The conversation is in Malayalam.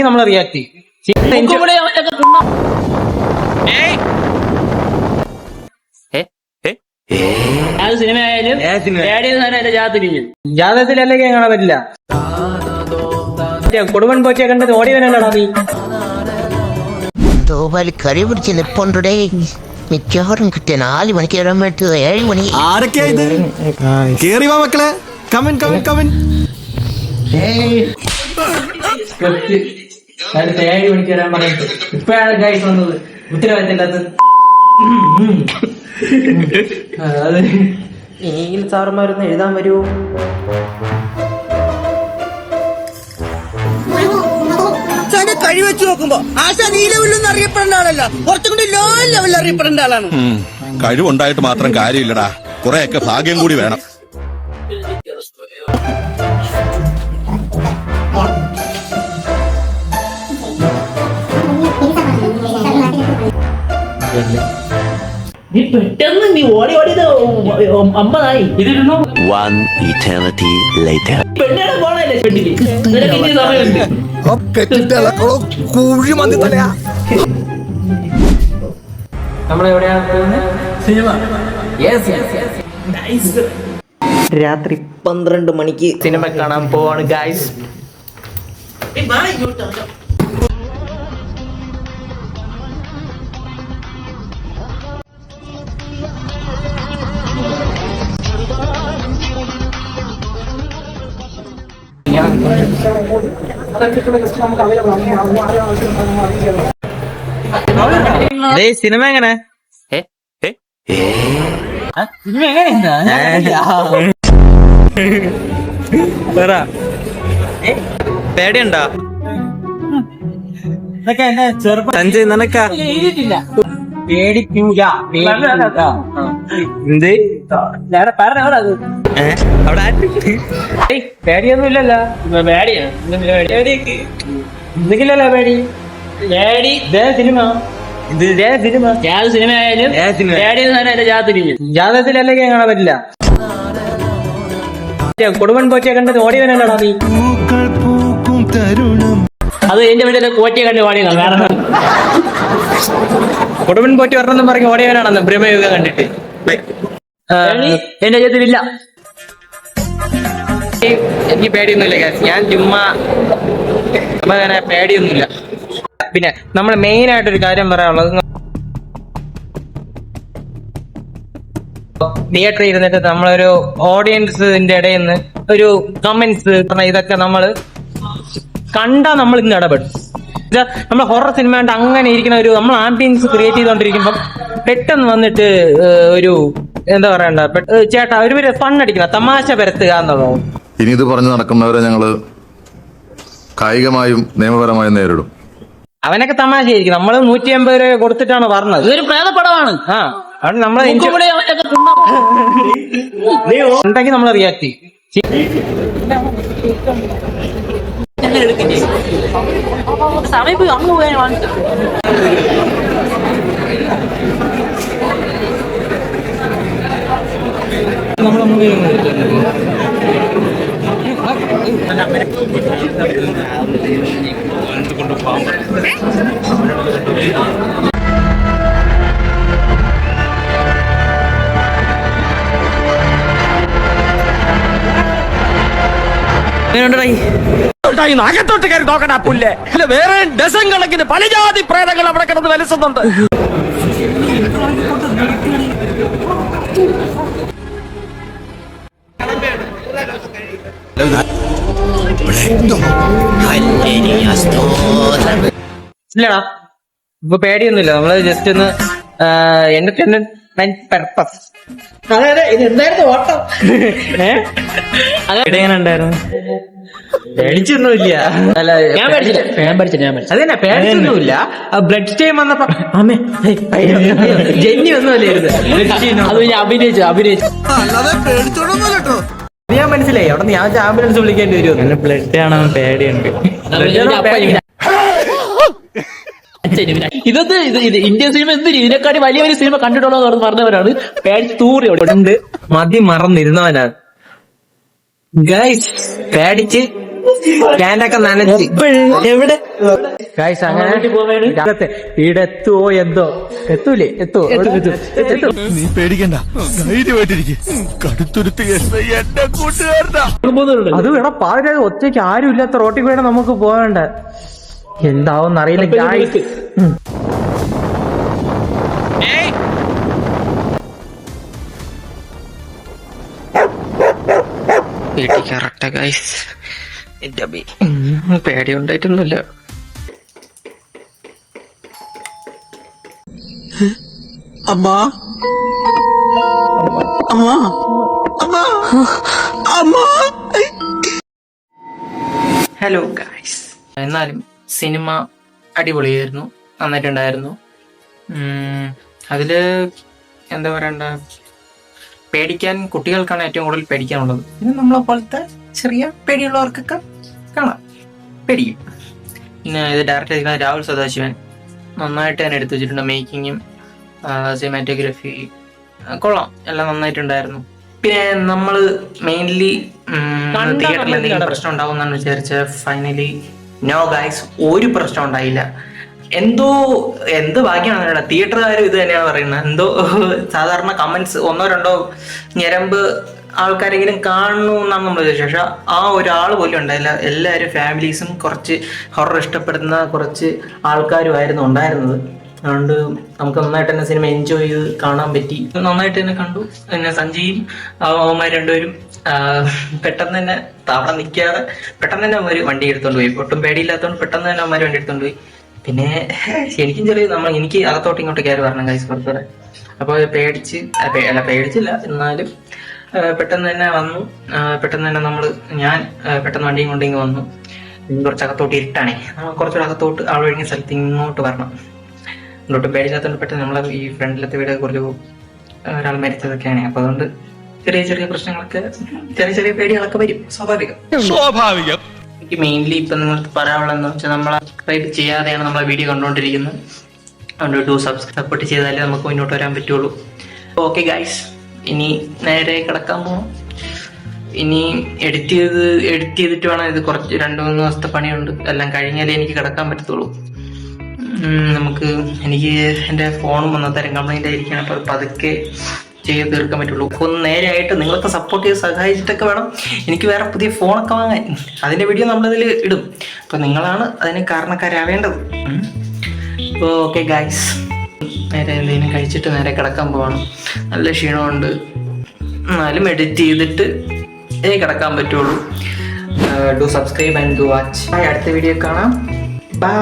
നമ്മൾ റിയാക്ട് സിനിമ ആയാലും ജാതകത്തിലല്ലെങ്കിൽ കാണാൻ പറ്റില്ല. കൊടുവൻ പോറ്റിയെ കണ്ടത് ഓടിയവനല്ലടാ നീ. തോവാലി കറി പിടിച്ച് നിപ്പുണ്ടേ. മിക്കവാറും കിട്ടിയ 4 മണിക്ക് വരാൻ പറ്റുക 7 മണി. ആരൊക്കെയാ ഇത്? കേറി വാ മക്കളെ. കമൻ കമൻ കമൻ. 7 മണിക്ക് വരാൻ പറഞ്ഞിട്ട് ഇപ്പഴാണ് ഗൈസ് വന്നത്. ഉത്തരവാദിത്തമില്ലാത്ത അത് ഈ സാറുമാരൊന്ന് എഴുതാൻ വരുമോ? കഴിവെച്ച് നോക്കുമ്പോ ആശാൻ ഈ ലെവലിലൊന്നും അറിയപ്പെടേണ്ട ആളല്ല, കുറച്ചും കൂടി ലോ ലെവലിൽ അറിയപ്പെടേണ്ട ആളാണ്. കഴിവുണ്ടായിട്ട് മാത്രം കാര്യമില്ലടാ, കുറെയൊക്കെ ഭാഗ്യം കൂടി വേണം. നീ പെട്ടെന്ന് നീ ഓടി ഓടിയത് 50 ഇതിരുന്നു. പെണ്ണാണ് പോണല്ലേ പെണ്ണില്. സമയമുണ്ട്. നമ്മളെവിടെയാണ് പോകുന്നത്? സിനിമ. രാത്രി 12 മണിക്ക് സിനിമ കാണാൻ പോവാണ് ഗൈസ്. സിനിമ എങ്ങനെ? സിനിമ എങ്ങനെയുണ്ടാ? പേടിയുണ്ടോ? സഞ്ജയ് നിനക്കാ? പേടിക്കൂല. എന്ത് പേടിയൊന്നുമില്ലല്ലോ. എന്തെങ്കിലല്ലോ പേടി. സിനിമ സിനിമ ആയാലും ജാതകത്തിലല്ലെങ്കിൽ കാണാൻ പറ്റില്ല. കൊടുവൻ പോറ്റിയെ കണ്ടത് ഓടിയവനല്ലടാ നീ. അത് എന്റെ വീട്ടിലെ കോറ്റിയെ കണ്ട് ഓടിയതാണ്. കാരണം കൊടുവൻ പോറ്റി പറഞ്ഞെന്നും പറഞ്ഞ് ഓടിയവനാണെന്ന് ബ്രഹ്മയുഗം കണ്ടിട്ട്. എന്റെ ജീവിതത്തിലില്ല. എനിക്ക് പേടിയൊന്നുമില്ല. ഞാൻ ചുമ്മാ അങ്ങനെ പേടിയൊന്നുമില്ല. പിന്നെ നമ്മൾ മെയിൻ ആയിട്ടൊരു കാര്യം പറയാനുള്ളത്, തിയേറ്ററിൽ ഇരുന്നിട്ട് നമ്മളൊരു ഓഡിയൻസിന്റെ ഇടയിൽ നിന്ന് ഒരു കമന്റ്സ് ഇതൊക്കെ നമ്മള് കണ്ടാ നമ്മൾ ഇന്ന് ഇടപെടും. നമ്മൾ ഹൊറർ സിനിമ കണ്ട് അങ്ങനെ ഇരിക്കുന്ന ഒരു നമ്മൾ ആംബിയൻസ് ക്രിയേറ്റ് ചെയ്തോണ്ടിരിക്കുമ്പോ പെട്ടെന്ന് വന്നിട്ട് ഒരു എന്താ പറയണ്ട, ചേട്ടാ ഒരു ഫണ്ണടിക്കുന്ന തമാശ പരത്തുക എന്നുള്ളത്. ഇനി ഇത് പറഞ്ഞു നടക്കുന്നവരെ ഞങ്ങള് കായികമായും നിയമപരമായും നേരിടും. അവനൊക്കെ തമാശയായിരിക്കും. നമ്മള് 150 രൂപ കൊടുത്തിട്ടാണ് പറഞ്ഞത്. ഇതൊരു പ്രേതപ്പടമാണ്. അവിടെ നമ്മളെ ഉണ്ടെങ്കിൽ നമ്മൾ റിയാക്ട് ചെയ്യും. സമയം പോയി അങ്ങ് പോയാൽ അകത്തോട്ട് കയറി നോക്കണ പുല്ലേ. വേറെ ഡസൻ കണക്കിന് പല ജാതി പ്രേതങ്ങൾ അവിടെ കിടന്ന് വലസുന്നുണ്ട്. ഇല്ലടാ ഇപ്പൊ പേടിയൊന്നുമില്ല. നമ്മള് ജസ്റ്റ് ഒന്ന് എന്റർടൈൻമെന്റ് പർപ്പസ്. അതെ ഇത് എന്തായിരുന്നു ഓട്ടം? എങ്ങനെ ഉണ്ടായിരുന്നു? പേടിച്ചൊന്നുമില്ല. അല്ല ഞാൻ പഠിച്ചില്ല. അതന്നെ പേടിച്ചൊന്നുമില്ല. ബ്ലഡ് സ്റ്റെയിൻ വന്നപ്പോ അമ്മേ ജെന്നി ഒന്നുമല്ലായിരുന്നു. അത് ഞാൻ അഭിനയിച്ചു. അല്ലാതെ പേടിച്ചോടൊന്നും കേട്ടോ. ഞാൻ മനസ്സിലായി. അവിടെ ഞാൻ ആംബുലൻസ് വിളിക്കേണ്ടി വരുമോ? എന്നെ ബ്ലഡ് ആണെന്ന് പേടിയുണ്ട്. ഇതൊന്ന് ഇന്ത്യൻ സിനിമ എന്തിന് ഇതിനെക്കാട്ടി വലിയ വലിയ സിനിമ കണ്ടിട്ടുള്ളൂ എന്ന് പറഞ്ഞവരാണ് പേടിച്ച് തൂറി മതി മറന്നിരുന്നവനാണ് ഗൈസ്. പേടിച്ച് പാന്റൊക്കെ നനച്ച് എവിടെ ഗൈസ് അങ്ങനെ വീട്ടിൽ പോവേണ്. ഇവിടെ എത്തുവോ എന്തോ എത്തൂലേ എത്തുവോ നീ പേടിക്കണ്ട ധൈര്യമായിട്ടിരിക്കും കടുത്തുരുത്ത് എന്റെ കൂട്ടുകാരനാ പോകുന്നുണ്ട്. അത് വേണം പാതിര ഒറ്റയ്ക്ക് ആരും ഇല്ലാത്ത റോട്ടിൽ കൂടെ നമുക്ക് പോകണ്ട എന്താവും അറിയില്ല ഗൈസ് വീട്ടിൽ കറക്റ്റാ ഗൈസ് എന്റെ അബി പേടി ഉണ്ടായിട്ടൊന്നുമില്ല അമ്മ അമ്മ അമ്മ അമ്മ ഹലോ ഗൈസ് എന്നാലും സിനിമ അടിപൊളിയായിരുന്നു നന്നായിട്ടുണ്ടായിരുന്നു അതില് എന്താ പറയണ്ട പേടിക്കാൻ കുട്ടികൾക്കാണ് ഏറ്റവും കൂടുതൽ പേടിക്കാനുള്ളത് പിന്നെ നമ്മളെ പോലത്തെ ചെറിയ പേടിയുള്ളവർക്കൊക്കെ കാണാം പേടിക്കും പിന്നെ ഇത് ഡയറക്റ്റ് ചെയ്തിരിക്കുന്ന രാഹുൽ സദാശിവൻ നന്നായിട്ട് തന്നെ എടുത്തു വെച്ചിട്ടുണ്ട് മേക്കിങ്ങും സിനിമാറ്റോഗ്രഫി കൊള്ളാം എല്ലാം നന്നായിട്ടുണ്ടായിരുന്നു പിന്നെ നമ്മള് മെയിൻലി തിയേറ്ററിൽ എന്തെങ്കിലും പ്രശ്നം ഉണ്ടാവും എന്നാണ് വിചാരിച്ച ഫൈനലി നോ ഗൈസ് ഒരു പ്രശ്നം ഉണ്ടായില്ല എന്ത് ഭാഗ്യമാണ് തിയേറ്ററുകാരും ഇത് തന്നെയാണ് പറയുന്നത് എന്തോ സാധാരണ കമന്റ്സ് ഒന്നോ രണ്ടോ ഞരമ്പ് ആൾക്കാരെങ്കിലും കാണുന്നു എന്നാണ് നമ്മൾ വിചാരിച്ചത് പക്ഷെ ആ ഒരാൾ പോലും ഉണ്ടായില്ല എല്ലാവരും ഫാമിലീസും കുറച്ച് ഹൊറർ ഇഷ്ടപ്പെടുന്ന കുറച്ച് ആൾക്കാരുമായിരുന്നു ഉണ്ടായിരുന്നത് അതുകൊണ്ട് നമുക്ക് നന്നായിട്ട് തന്നെ സിനിമ എൻജോയ് ചെയ്ത് കാണാൻ പറ്റി നന്നായിട്ട് തന്നെ കണ്ടു പിന്നെ സഞ്ജയും അവന്മാർ രണ്ടുപേരും പെട്ടെന്ന് തന്നെ അവിടെ നിൽക്കാതെ പെട്ടെന്ന് തന്നെ അവന്മാർ വണ്ടി എടുത്തോണ്ട് പോയി ഒട്ടും പേടിയില്ലാത്തതുകൊണ്ട് പെട്ടെന്ന് തന്നെ അവന്മാർ വണ്ടി എടുത്തോണ്ട് പോയി പിന്നെ എനിക്കും ചെറിയ എനിക്ക് അകത്തോട്ട് ഇങ്ങോട്ട് കയറി വരണം കൈസ് പുറത്തോടെ അപ്പോൾ പേടിച്ചില്ല എന്നാലും പെട്ടെന്ന് തന്നെ വന്നു പെട്ടെന്ന് തന്നെ ഞാൻ പെട്ടെന്ന് വണ്ടിയും കൊണ്ട് ഇങ്ങ് വന്നു കുറച്ച് അകത്തോട്ട് ഇരുട്ടാണേ നമ്മൾ കുറച്ചുകൂടെ അകത്തോട്ട് ആൾ ഒഴിഞ്ഞ സ്ഥലത്ത് ഇങ്ങോട്ട് വരണം ഇങ്ങോട്ടും പേടില്ലാത്തതുകൊണ്ട് പെട്ടെന്ന് നമ്മളെ ഈ ഫ്രണ്ടിലത്തെ വീട് കുറച്ച് ഒരാൾ മരിച്ചതൊക്കെയാണ് അപ്പൊ അതുകൊണ്ട് ചെറിയ ചെറിയ പ്രശ്നങ്ങളൊക്കെ ചെറിയ പേടികളൊക്കെ വരും സ്വാഭാവികം എനിക്ക് മെയിൻലി ഇപ്പൊ നിങ്ങൾക്ക് പറയാനുള്ളതെന്ന് വെച്ചാൽ നമ്മളെ സബ്സ്ക്രൈബ് ചെയ്യാതെയാണ് നമ്മളെ വീഡിയോ കണ്ടുകൊണ്ടിരിക്കുന്നത് അതുകൊണ്ട് സപ്പോർട്ട് ചെയ്താലേ നമുക്ക് മുന്നോട്ട് വരാൻ പറ്റുള്ളൂ ഓക്കെ ഗൈസ് ഇനി നേരെ കിടക്കാൻ പോകണം ഇനി എഡിറ്റ് ചെയ്തിട്ട് വേണം ഇത് കുറച്ച് 2-3 ദിവസത്തെ പണിയുണ്ട് എല്ലാം കഴിഞ്ഞാലേ എനിക്ക് കിടക്കാൻ പറ്റത്തുള്ളൂ എനിക്ക് എൻ്റെ ഫോണും ഒന്നത്തരം കംപ്ലൈന്റ് ആയിരിക്കണം അപ്പൊ പതുക്കെ ചെയ്ത് തീർക്കാൻ പറ്റുള്ളൂ ഒന്ന് നേരെയായിട്ട് നിങ്ങളൊക്കെ സപ്പോർട്ട് ചെയ്ത് സഹായിച്ചിട്ടൊക്കെ വേണം എനിക്ക് വേറെ പുതിയ ഫോണൊക്കെ വാങ്ങാൻ അതിന്റെ വീഡിയോ നമ്മളിതിൽ ഇടും അപ്പൊ നിങ്ങളാണ് അതിന് കാരണക്കാരാവേണ്ടത് അപ്പോൾ ഓക്കെ ഗൈസ് നേരെ എന്തെങ്കിലും കഴിച്ചിട്ട് നേരെ കിടക്കാൻ പോകണം നല്ല ക്ഷീണമുണ്ട് എന്നാലും എഡിറ്റ് ചെയ്തിട്ട് കിടക്കാൻ പറ്റുള്ളൂ do subscribe and do watch അടുത്ത വീഡിയോ കാണാം ബൈ